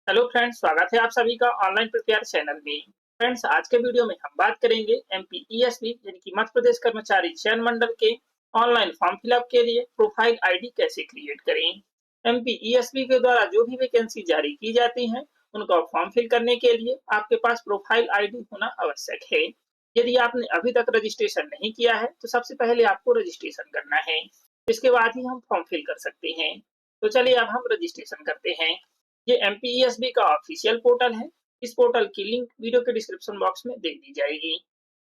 Hello friends, स्वागत है आप सभी का ऑनलाइन प्रिपेयर चैनल में। फ्रेंड्स, आज के वीडियो में हम बात करेंगे एमपीईएसबी यानी कि मध्य प्रदेश कर्मचारी चयन मंडल के ऑनलाइन फॉर्म फिलअप के लिए प्रोफाइल आईडी कैसे क्रिएट करें। एमपीईएसबी के द्वारा जो भी वैकेंसी जारी की जाती है उनका फॉर्म फिल करने के लिए आपके पास प्रोफाइल आईडी होना आवश्यक है। यदि आपने अभी तक रजिस्ट्रेशन नहीं किया है तो सबसे पहले आपको रजिस्ट्रेशन करना है। इसके बाद ही हम फॉर्म फिल कर सकते हैं। तो चलिए अब हम रजिस्ट्रेशन करते हैं। ये एमपीईएसबी का ऑफिशियल पोर्टल है। इस पोर्टल की लिंक वीडियो के डिस्क्रिप्शन बॉक्स में दे दी जाएगी।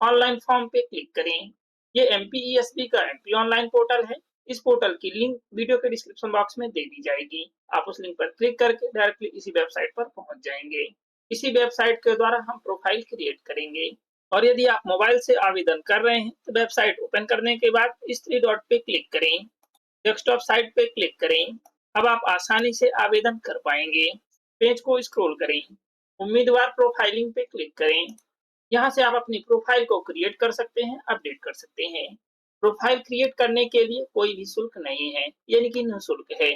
ऑनलाइन फॉर्म पे क्लिक करें। ये एमपीईएसबी का एमपी ऑनलाइन पोर्टल है। इस पोर्टल की लिंक वीडियो के डिस्क्रिप्शन बॉक्स में दे दी जाएगी। आप उस लिंक पर क्लिक करके डायरेक्टली इसी वेबसाइट पर पहुंच जाएंगे। इसी वेबसाइट के द्वारा हम प्रोफाइल क्रिएट करेंगे। और यदि आप मोबाइल से आवेदन कर रहे हैं तो वेबसाइट ओपन करने के बाद इस थ्री डॉट पे क्लिक करें। डेस्कटॉप साइट पे क्लिक करें। अब आप आसानी से आवेदन कर पाएंगे। पेज को स्क्रॉल करें। उम्मीदवार प्रोफाइलिंग पे क्लिक करें। यहाँ से आप अपनी प्रोफाइल को क्रिएट कर सकते हैं, अपडेट कर सकते हैं। प्रोफाइल क्रिएट करने के लिए कोई भी शुल्क नहीं है, यानी कि निःशुल्क है।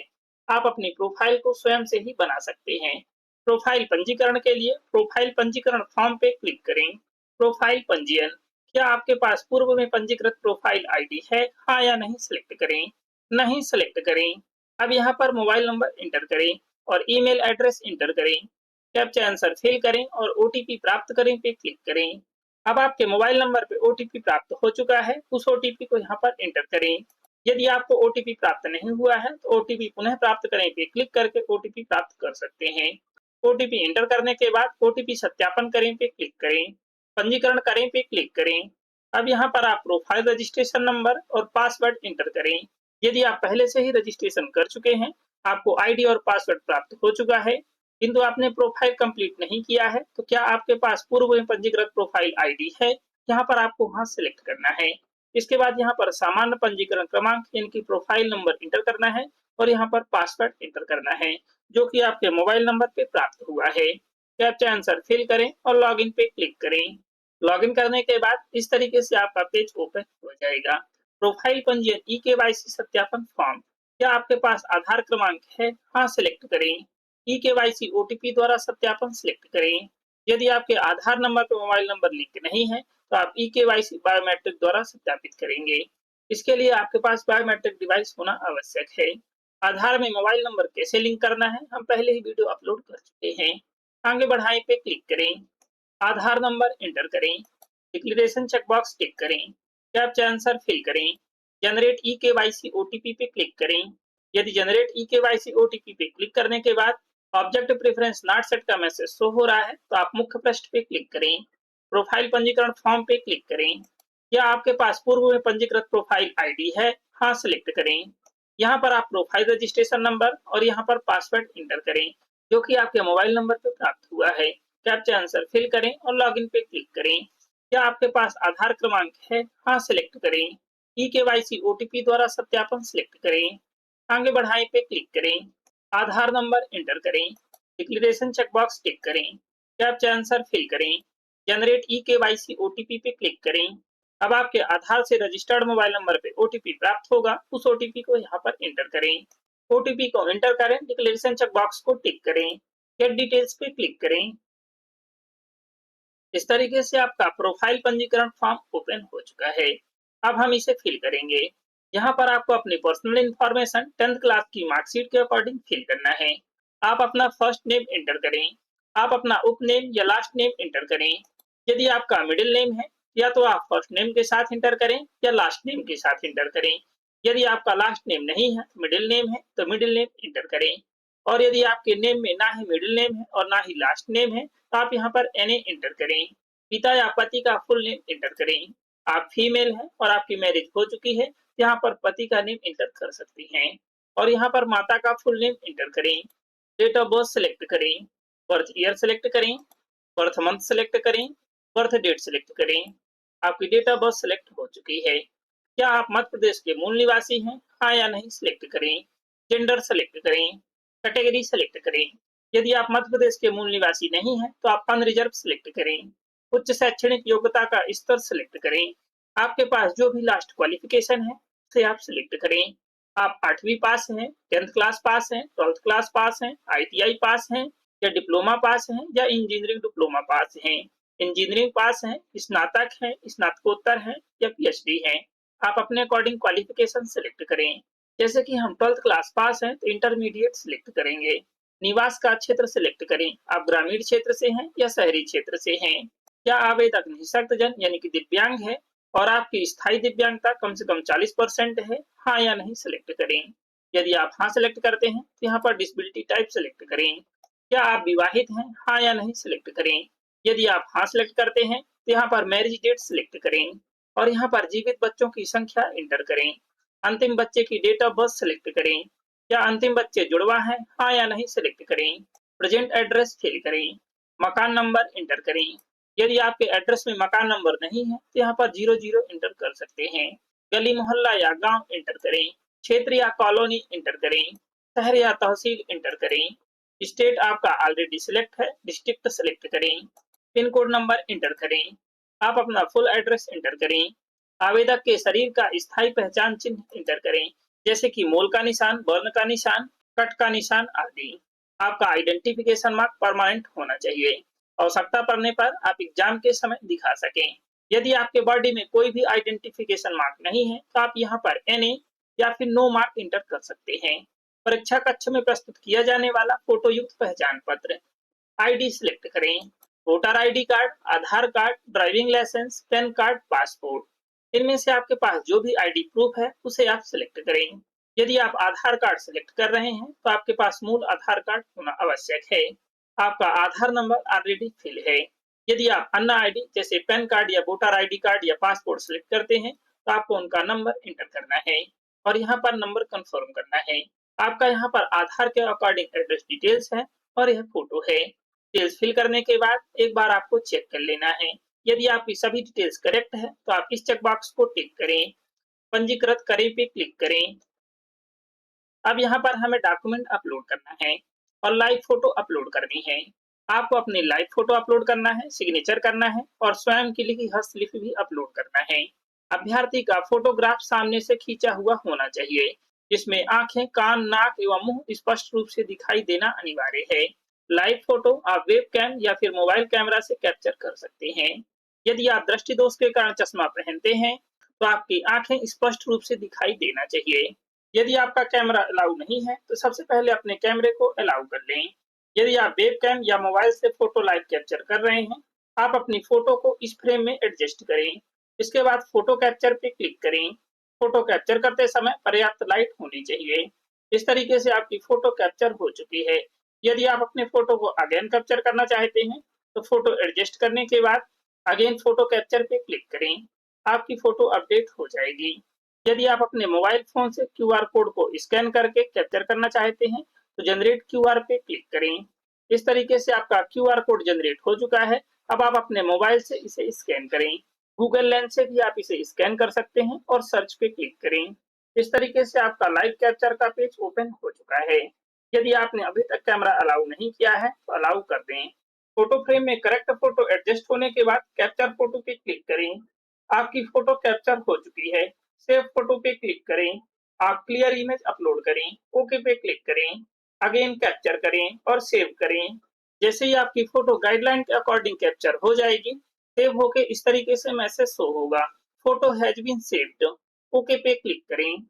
आप अपनी प्रोफाइल को स्वयं से ही बना सकते हैं। प्रोफाइल पंजीकरण के लिए प्रोफाइल पंजीकरण फॉर्म पे क्लिक करें। प्रोफाइल पंजीयन, क्या आपके पास पूर्व में पंजीकृत प्रोफाइल आईडी है, हाँ या नहीं सिलेक्ट करें। नहीं सेलेक्ट करें। अब यहाँ पर मोबाइल नंबर एंटर करें और ईमेल एड्रेस एंटर करें। कैप्चा आंसर फिल करें और ओटीपी प्राप्त करें पे क्लिक करें। अब आपके मोबाइल नंबर पे ओटीपी प्राप्त हो चुका है, उस ओटीपी को यहाँ पर एंटर करें। यदि आपको ओटीपी प्राप्त नहीं हुआ है तो ओटीपी पुनः प्राप्त करें पे क्लिक करके ओटीपी प्राप्त कर सकते हैं। ओटीपी एंटर करने के बाद ओटीपी सत्यापन करें पे क्लिक करें। पंजीकरण करें पे क्लिक करें। अब यहाँ पर आप प्रोफाइल रजिस्ट्रेशन नंबर और पासवर्ड एंटर करें। यदि आप पहले से ही रजिस्ट्रेशन कर चुके हैं, आपको आईडी और पासवर्ड प्राप्त हो चुका है, किंतु आपने प्रोफाइल कंप्लीट नहीं किया है, तो क्या आपके पास पूर्व में पंजीकृत प्रोफाइल आईडी है? यहाँ पर आपको हाँ सेलेक्ट करना है। इसके बाद यहाँ पर सामान्य पंजीकरण क्रमांक यानी कि प्रोफाइल नंबर इंटर करना है और यहाँ पर पासवर्ड इंटर करना है, जो कि आपके मोबाइल नंबर पे प्राप्त हुआ है। कैप्चा आंसर फिल करें और लॉगिन पे क्लिक करें। लॉगिन करने के बाद इस तरीके से आपका पेज ओपन हो जाएगा। प्रोफाइल पंजीयन ई केवाईसी सत्यापन फॉर्म, क्या आपके पास आधार क्रमांक है? हाँ सेलेक्ट करें। ई केवाईसी ओटीपी द्वारा सत्यापन सिलेक्ट करें। यदि आपके आधार नंबर पर मोबाइल नंबर लिंक नहीं है तो आप ई केवाईसी बायोमेट्रिक द्वारा सत्यापित करेंगे। इसके लिए आपके पास बायोमेट्रिक डिवाइस होना आवश्यक है। आधार में मोबाइल नंबर कैसे लिंक करना है हम पहले ही वीडियो अपलोड कर चुके हैं। आगे बढ़ाएं पे क्लिक करें। आधार नंबर एंटर करें। डिक्लेरेशन चेकबॉक्स टिक करें। कैप्चा आंसर फिल करें। जनरेट ई केवाईसी ओटीपी पे क्लिक करें। यदि जनरेट ई केवाईसी ओटीपी पे क्लिक करने के बाद ऑब्जेक्ट प्रेफरेंस नॉट सेट का मैसेज शो हो रहा है तो आप मुख्य पृष्ठ पे क्लिक करें। प्रोफाइल पंजीकरण फॉर्म पे क्लिक करें। क्या आपके पास पूर्व में पंजीकृत प्रोफाइल आईडी है? हाँ सेलेक्ट करें। यहाँ पर आप प्रोफाइल रजिस्ट्रेशन नंबर और यहाँ पर पासवर्ड इंटर करें, जो कि आपके मोबाइल नंबर पे प्राप्त हुआ है। कैप्चा आंसर फिल करें और लॉगिन पे क्लिक करें। क्या आपके पास आधार क्रमांक है? हाँ सेलेक्ट करें। ई केवाईसी ओटीपी द्वारा सत्यापन सिलेक्ट करें। आगे बढ़ाएं पे क्लिक करें। आधार नंबर एंटर करें। डिक्लेरेशन चेकबॉक्स टिक करें। कैप्चा आंसर फिल करें। जनरेट ई केवाईसी ओटीपी पे क्लिक करें। अब आपके आधार से रजिस्टर्ड मोबाइल नंबर पे ओटीपी प्राप्त होगा, उस ओटीपी को यहाँ पर एंटर करें। ओटीपी को एंटर करें, डिक्लेरेशन चेकबॉक्स को टिक करें। गेट डिटेल्स पे क्लिक करें। इस तरीके से आपका प्रोफाइल पंजीकरण फॉर्म ओपन हो चुका है। अब हम इसे फिल करेंगे। यहाँ पर आपको अपनी पर्सनल इंफॉर्मेशन 10th क्लास की मार्कशीट के अकॉर्डिंग फिल करना है। आप अपना फर्स्ट नेम एंटर करें। आप अपना उपनेम या लास्ट नेम एंटर करें। यदि आपका मिडिल नेम है या तो आप फर्स्ट नेम के साथ एंटर करें या लास्ट नेम के साथ एंटर करें। यदि आपका लास्ट नेम नहीं है, मिडिल नेम है, तो मिडिल नेम एंटर करें। और यदि आपके नेम में ना ही मिडिल नेम है और ना ही लास्ट नेम है तो आप यहाँ पर एनए एंटर करें। पिता या पति का फुल नेम एंटर करें। आप फीमेल हैं और आपकी मैरिज हो चुकी है, यहाँ पर पति का नेम एंटर कर सकती हैं। और यहाँ पर माता का फुल नेम एंटर करें। डेट ऑफ बर्थ सेलेक्ट करें। बर्थ ईयर सेलेक्ट करें। बर्थ मंथ सेलेक्ट करें। बर्थ डेट सेलेक्ट करें। आपकी डेट ऑफ बर्थ सेलेक्ट हो चुकी है। क्या आप मध्य प्रदेश के मूल निवासी हैं? हाँ या नहीं सिलेक्ट करें। जेंडर सेलेक्ट करें। कैटेगरी सेलेक्ट करें। यदि आप मध्य प्रदेश के मूल निवासी नहीं हैं तो आप अनरिजर्व सेलेक्ट करें। उच्च शैक्षणिक योग्यता का स्तर सेलेक्ट करें। आपके पास जो भी लास्ट क्वालिफिकेशन है उसे आप सेलेक्ट करें। आप 8वीं पास हैं, 10th क्लास पास हैं, 12th क्लास पास हैं, आईटीआई पास हैं या डिप्लोमा पास हैं या इंजीनियरिंग डिप्लोमा पास हैं। इंजीनियरिंग पास हैं, स्नातक हैं, स्नातकोत्तर हैं या पीएचडी हैं। आप अपने अकॉर्डिंग क्वालिफिकेशन सेलेक्ट करें। जैसे कि हम 12th क्लास पास हैं तो इंटरमीडिएट सेलेक्ट करेंगे। निवास का क्षेत्र सेलेक्ट करें, आप ग्रामीण क्षेत्र से हैं या शहरी क्षेत्र से हैं। क्या आवेदक निःशक्तजन यानी कि दिव्यांग है और आपकी स्थायी दिव्यांगता कम से कम 40% है, हाँ या नहीं सेलेक्ट करें। यदि आप हाँ सेलेक्ट करते हैं तो यहाँ पर डिसेबिलिटी टाइप सेलेक्ट करें। क्या आप विवाहित हैं, हाँ या नहीं सेलेक्ट करें। यदि आप हाँ सेलेक्ट करते हैं तो यहाँ पर मैरिज डेट सेलेक्ट करें और यहाँ पर जीवित बच्चों की संख्या एंटर करें। अंतिम बच्चे की डेट ऑफ बर्थ सेलेक्ट करें। क्या अंतिम बच्चे जुड़वा है, हाँ या नहीं सेलेक्ट करें। प्रेजेंट एड्रेस फिल करें। मकान नंबर एंटर करें। यदि आपके एड्रेस में मकान नंबर नहीं है तो यहाँ पर 00 एंटर कर सकते हैं। गली मोहल्ला या गांव एंटर करें। क्षेत्र या कॉलोनी एंटर करें। शहर या तहसील एंटर करें। स्टेट आपका ऑलरेडी सिलेक्ट है, डिस्ट्रिक्ट सेलेक्ट करें। पिन कोड नंबर एंटर करें। आप अपना फुल एड्रेस एंटर करें। आवेदक के शरीर का स्थायी पहचान चिन्ह एंटर करें, जैसे कि मोल का निशान, वर्ण का निशान, कट का निशान आदि। आपका आइडेंटिफिकेशन मार्क परमानेंट होना चाहिए। आवश्यकता पड़ने पर आप एग्जाम के समय दिखा सकें। यदि आपके बॉडी में कोई भी आइडेंटिफिकेशन मार्क नहीं है तो आप यहाँ पर NA या फिर नो मार्क एंटर कर सकते हैं। परीक्षा कक्ष में प्रस्तुत किया जाने वाला फोटो युक्त पहचान पत्र। आईडी सिलेक्ट करें। Voter ID card, Aadhaar card, driving licence, PAN card, passport. इनमें से आपके पास जो भी आईडी प्रूफ है उसे आप सिलेक्ट करें। यदि आप आधार कार्ड सिलेक्ट कर रहे हैं तो आपके पास मूल आधार कार्ड होना आवश्यक है। आपका आधार नंबर ऑलरेडी फिल है। यदि आप अन्य आईडी जैसे पैन कार्ड या वोटर आईडी कार्ड या पासपोर्ट सिलेक्ट करते हैं तो आपको उनका नंबर एंटर करना है और यहाँ पर नंबर कंफर्म करना है। आपका यहाँ पर आधार के अकॉर्डिंग एड्रेस डिटेल्स है और यह फोटो है। डिटेल्स फिल करने के बाद एक बार आपको चेक कर लेना है। यदि आपकी सभी डिटेल्स करेक्ट है तो आप इस चेक बॉक्स को टिक करें। पंजीकृत करें पे क्लिक करें। अब यहाँ पर हमें डॉक्यूमेंट अपलोड करना है और लाइव फोटो अपलोड करनी है। आपको अपनी लाइव फोटो अपलोड करना है, सिग्नेचर करना है और स्वयं की लिखी हस्तलिपि भी अपलोड करना है। अभ्यर्थी का फोटोग्राफ सामने से खींचा हुआ होना चाहिए, जिसमें आंखें, कान, नाक एवं मुंह स्पष्ट रूप से दिखाई देना अनिवार्य है। लाइव फोटो आप वेब कैम या फिर मोबाइल कैमरा से कैप्चर कर सकते हैं। यदि आप दृष्टि दोष के कारण चश्मा पहनते हैं तो आपकी आंखें स्पष्ट रूप से दिखाई देना चाहिए। यदि आपका कैमरा अलाउ नहीं है तो सबसे पहले अपने कैमरे को अलाउ कर लें। यदि आप वेब कैम या मोबाइल से फोटो लाइव कैप्चर कर रहे हैं, आप अपनी फोटो को इस फ्रेम में एडजस्ट करें। इसके बाद फोटो कैप्चर पे क्लिक करें। फोटो कैप्चर करते समय पर्याप्त लाइट होनी चाहिए। इस तरीके से आपकी फोटो कैप्चर हो चुकी है। यदि आप अपने फोटो को अगेन कैप्चर करना चाहते हैं तो फोटो एडजस्ट करने के बाद अगेन फोटो कैप्चर पे क्लिक करें। आपकी फोटो अपडेट हो जाएगी। यदि आप अपने मोबाइल फोन से क्यूआर कोड को स्कैन करके कैप्चर करना चाहते हैं तो जनरेट क्यूआर पे क्लिक करें। इस तरीके से आपका क्यूआर कोड जनरेट हो चुका है। अब आप अपने मोबाइल से इसे स्कैन करें। गूगल लेंस से भी आप इसे स्कैन कर सकते हैं और सर्च पे क्लिक करें। इस तरीके से आपका लाइव कैप्चर का पेज ओपन हो चुका है। यदि आपने अभी तक कैमरा अलाउ नहीं किया है तो अलाउ कर दें। फोटो फ्रेम में करेक्ट फोटो एडजस्ट होने के बाद कैप्चर फोटो पे क्लिक करें। आपकी फोटो कैप्चर हो चुकी है। सेव फोटो पे क्लिक करें। आप क्लियर इमेज अपलोड करें। ओके पे क्लिक करें। अगेन कैप्चर करें और सेव करें। जैसे ही आपकी फोटो गाइडलाइन के अकॉर्डिंग कैप्चर हो जाएगी, सेव होके इस तरीके से मैसेज शो होगा, photo has been saved. Okay पे क्लिक करें।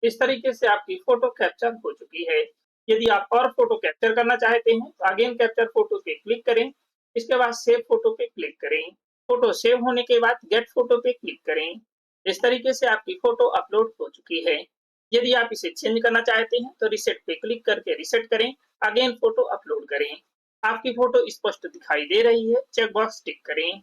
इस तरीके से आपकी फोटो कैप्चर हो चुकी है। यदि आप और फोटो कैप्चर करना चाहते हैं तो अगेन कैप्चर फोटो पे क्लिक करें। इसके बाद सेव फोटो पे क्लिक करें। फोटो सेव होने के बाद गेट फोटो पे क्लिक करें। इस तरीके से आपकी फोटो अपलोड हो चुकी है। यदि आप इसे चेंज करना चाहते हैं तो रिसेट पे क्लिक करके रिसेट करें। अगेन फोटो अपलोड करें। आपकी फोटो स्पष्ट दिखाई दे रही है, चेक बॉक्स टिक करें।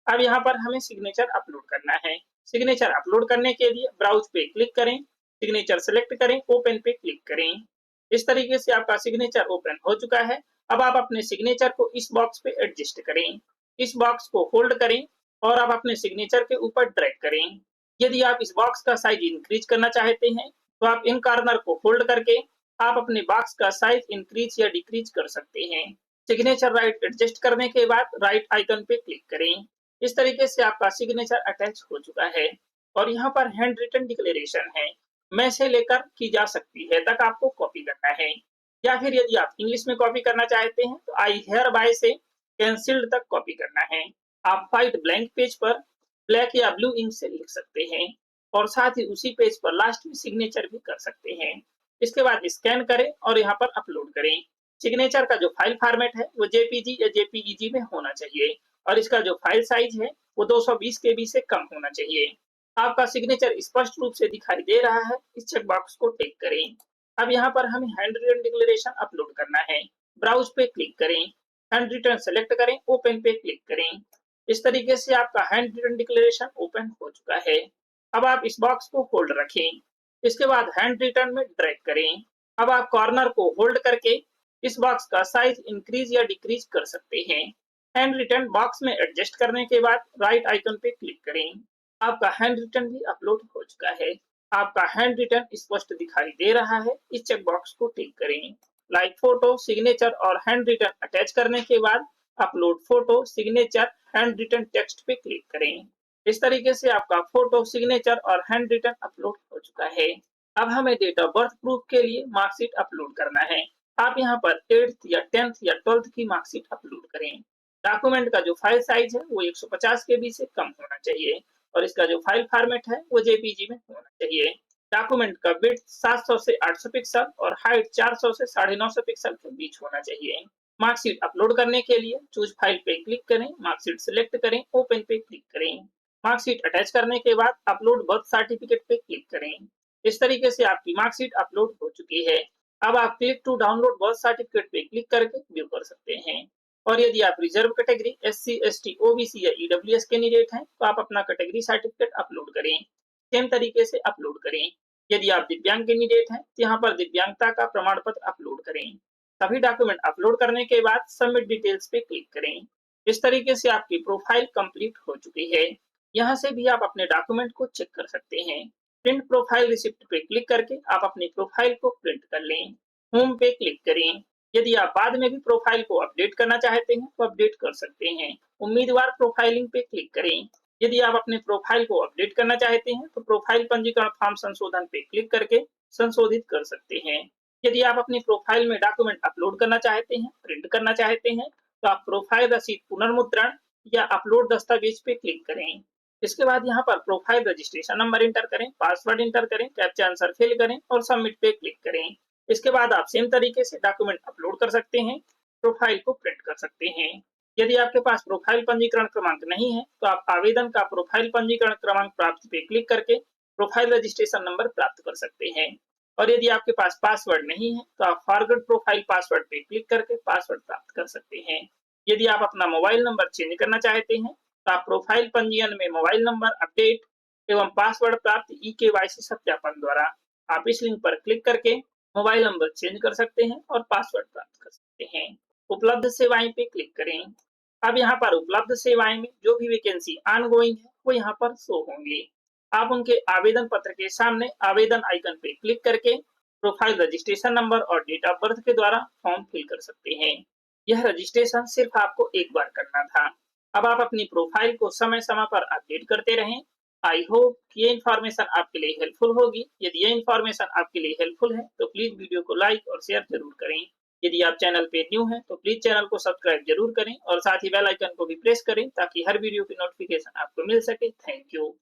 अब यहाँ पर हमें सिग्नेचर अपलोड करना है। सिग्नेचर अपलोड करने के लिए ब्राउज पे क्लिक करें, सिग्नेचर सेलेक्ट करें, ओपन पे क्लिक करें। इस तरीके से आपका सिग्नेचर ओपन हो चुका है। अब आप अपने सिग्नेचर को इस बॉक्स पे एडजस्ट करें। इस बॉक्स को होल्ड करें और आप अपने सिग्नेचर के ऊपर ड्रैग करें। यदि आप इस बॉक्स का साइज इंक्रीज करना चाहते हैं तो आप इन कॉर्नर को होल्ड करके आप अपने बॉक्स का साइज इंक्रीज या डिक्रीज कर सकते हैं। सिग्नेचर राइट एडजस्ट करने के बाद राइट आइकन पे क्लिक करें। इस तरीके से आपका सिग्नेचर अटैच हो चुका है और यहाँ पर हैंड रिटन डिक्लेरेशन है। मैं से लेकर की जा सकती है तक आपको कॉपी करना है। या फिर यदि आप इंग्लिश में कॉपी करना चाहते हैं तो आई हेयर बाय से कैंसिल्ड तक कॉपी करना है। आप व्हाइट ब्लैंक पेज पर ब्लैक या ब्लू इंक से लिख सकते हैं और साथ ही उसी पेज पर लास्ट में सिग्नेचर भी कर सकते हैं। इसके बाद स्कैन करें और यहाँ पर अपलोड करें। सिग्नेचर का जो फाइल फॉर्मेट है वो जेपीजी या जेपीईजी में होना चाहिए और इसका जो फाइल साइज है वो 220 केबी से कम होना चाहिए। आपका सिग्नेचर स्पष्ट रूप से दिखाई दे रहा है, इस चेक बॉक्स को टिक करें। अब यहाँ पर हमें हैंड रिटन डिक्लेरेशन अपलोड करना है। ब्राउज पे क्लिक करें, हैंड रिटन सेलेक्ट करें, ओपन पे क्लिक करें। इस तरीके से आपका हैंड रिटन डिक्लेरेशन ओपन हो चुका है। अब आप इस बॉक्स को होल्ड रखें। इसके बाद हैंड रिटन में ड्रैग करें। अब आप कॉर्नर को होल्ड करके इस बॉक्स का साइज इंक्रीज या डिक्रीज कर सकते हैं। हैंड रिटन बॉक्स में एडजस्ट करने के बाद राइट आइकन पे क्लिक करें। आपका हैंड रिटन भी अपलोड हो चुका है। आपका हैंड रिटन स्पष्ट दिखाई दे रहा है, इस चेक बॉक्स को टिक करें। लाइक फोटो, सिग्नेचर और हैंड रिटन अटैच करने के बाद upload photo, signature, handwritten text पे क्लिक करें। इस तरीके से आपका फोटो, सिग्नेचर और हैंड रिटन अपलोड हो चुका है। अब हमें डेट ऑफ बर्थ प्रूफ के लिए मार्कशीट अपलोड करना है। आप यहाँ पर 8th या 10th या 12th की मार्कशीट अपलोड करें। डॉक्यूमेंट का जो फाइल साइज है वो 150 केबी से कम होना चाहिए और इसका जो फाइल फॉर्मेट है वो जेपीजी में होना चाहिए। डॉक्यूमेंट का विड्थ 700 से 800 पिक्सल और हाइट 400 से 950 पिक्सल के बीच होना चाहिए। मार्कशीट अपलोड करने के लिए चूज फाइल पे क्लिक करें, मार्कशीट सिलेक्ट करें, ओपन पे क्लिक करें। मार्कशीट अटैच करने के बाद अपलोड बर्थ सर्टिफिकेट पे क्लिक करें। इस तरीके से आपकी मार्कशीट अपलोड हो चुकी है। अब आप click to download birth certificate पे क्लिक करके व्यू कर सकते हैं। और यदि आप reserve category SC, ST, OBC या ईडब्ल्यूएस कैंडिडेट हैं तो आप अपना कैटेगरी सर्टिफिकेट अपलोड करें। सेम तरीके से अपलोड करें। यदि आप दिव्यांग कैंडिडेट हैं तो यहाँ पर दिव्यांगता का प्रमाण पत्र अपलोड करें। सभी डॉक्यूमेंट अपलोड करने के बाद सबमिट डिटेल्स पे क्लिक करें। इस तरीके से आपकी प्रोफाइल कंप्लीट हो चुकी है। यहाँ से भी आप अपने डॉक्यूमेंट को चेक कर सकते हैं। प्रिंट प्रोफाइल रिसिप्ट पे क्लिक करके आप अपनी प्रोफाइल को प्रिंट कर लें। होम पे क्लिक करें। यदि आप बाद में भी प्रोफाइल को अपडेट करना चाहते हैं तो अपडेट कर सकते हैं। उम्मीदवार प्रोफाइलिंग पे क्लिक करें। यदि आप अपने प्रोफाइल को अपडेट करना चाहते हैं तो प्रोफाइल पंजीकरण फॉर्म संशोधन पे क्लिक करके संशोधित कर सकते हैं। यदि आप अपनी प्रोफाइल में डॉक्यूमेंट अपलोड करना चाहते हैं, प्रिंट करना चाहते हैं तो आप प्रोफाइल रसीद पुनर्मुद्रण या अपलोड दस्तावेज पे क्लिक करें। इसके बाद यहाँ पर प्रोफाइल रजिस्ट्रेशन नंबर इंटर करें, पासवर्ड इंटर करें, कैप्चा आंसर फिल करें और सबमिट पे क्लिक करें। इसके बाद आप सेम तरीके से डॉक्यूमेंट अपलोड कर सकते हैं, प्रोफाइल को प्रिंट कर सकते हैं। यदि आपके पास प्रोफाइल पंजीकरण क्रमांक नहीं है तो आप आवेदन का प्रोफाइल पंजीकरण क्रमांक प्राप्त पे क्लिक करके प्रोफाइल रजिस्ट्रेशन नंबर प्राप्त कर सकते हैं। और यदि आपके पास पासवर्ड नहीं है तो आप फॉरगेट प्रोफाइल पासवर्ड पे क्लिक करके पासवर्ड प्राप्त कर सकते हैं। यदि आप अपना मोबाइल नंबर चेंज करना चाहते हैं तो आप प्रोफाइल पंजीयन में मोबाइल नंबर अपडेट एवं पासवर्ड प्राप्त ई-केवाईसी सत्यापन द्वारा आप इस लिंक पर क्लिक करके मोबाइल नंबर चेंज कर सकते हैं और पासवर्ड प्राप्त कर सकते हैं। उपलब्ध सेवाएं पे क्लिक करें। अब यहाँ पर उपलब्ध सेवाएं में जो भी वैकेंसी ऑनगोइंग है वो यहाँ पर शो होंगी। आप उनके आवेदन पत्र के सामने आवेदन आइकन पे क्लिक करके प्रोफाइल रजिस्ट्रेशन नंबर और डेट ऑफ बर्थ के द्वारा फॉर्म फिल कर सकते हैं। यह रजिस्ट्रेशन सिर्फ आपको एक बार करना था। अब आप अपनी प्रोफाइल को समय समय पर अपडेट करते रहें। आई होप कि ये इन्फॉर्मेशन आपके लिए हेल्पफुल होगी। यदि ये इन्फॉर्मेशन आपके लिए हेल्पफुल है तो प्लीज वीडियो को लाइक और शेयर जरूर करें। यदि आप चैनल पे न्यू हैं तो प्लीज चैनल को सब्सक्राइब जरूर करें और साथ ही बेल आइकन को भी प्रेस करें ताकि हर वीडियो की नोटिफिकेशन आपको मिल सके। Thank you.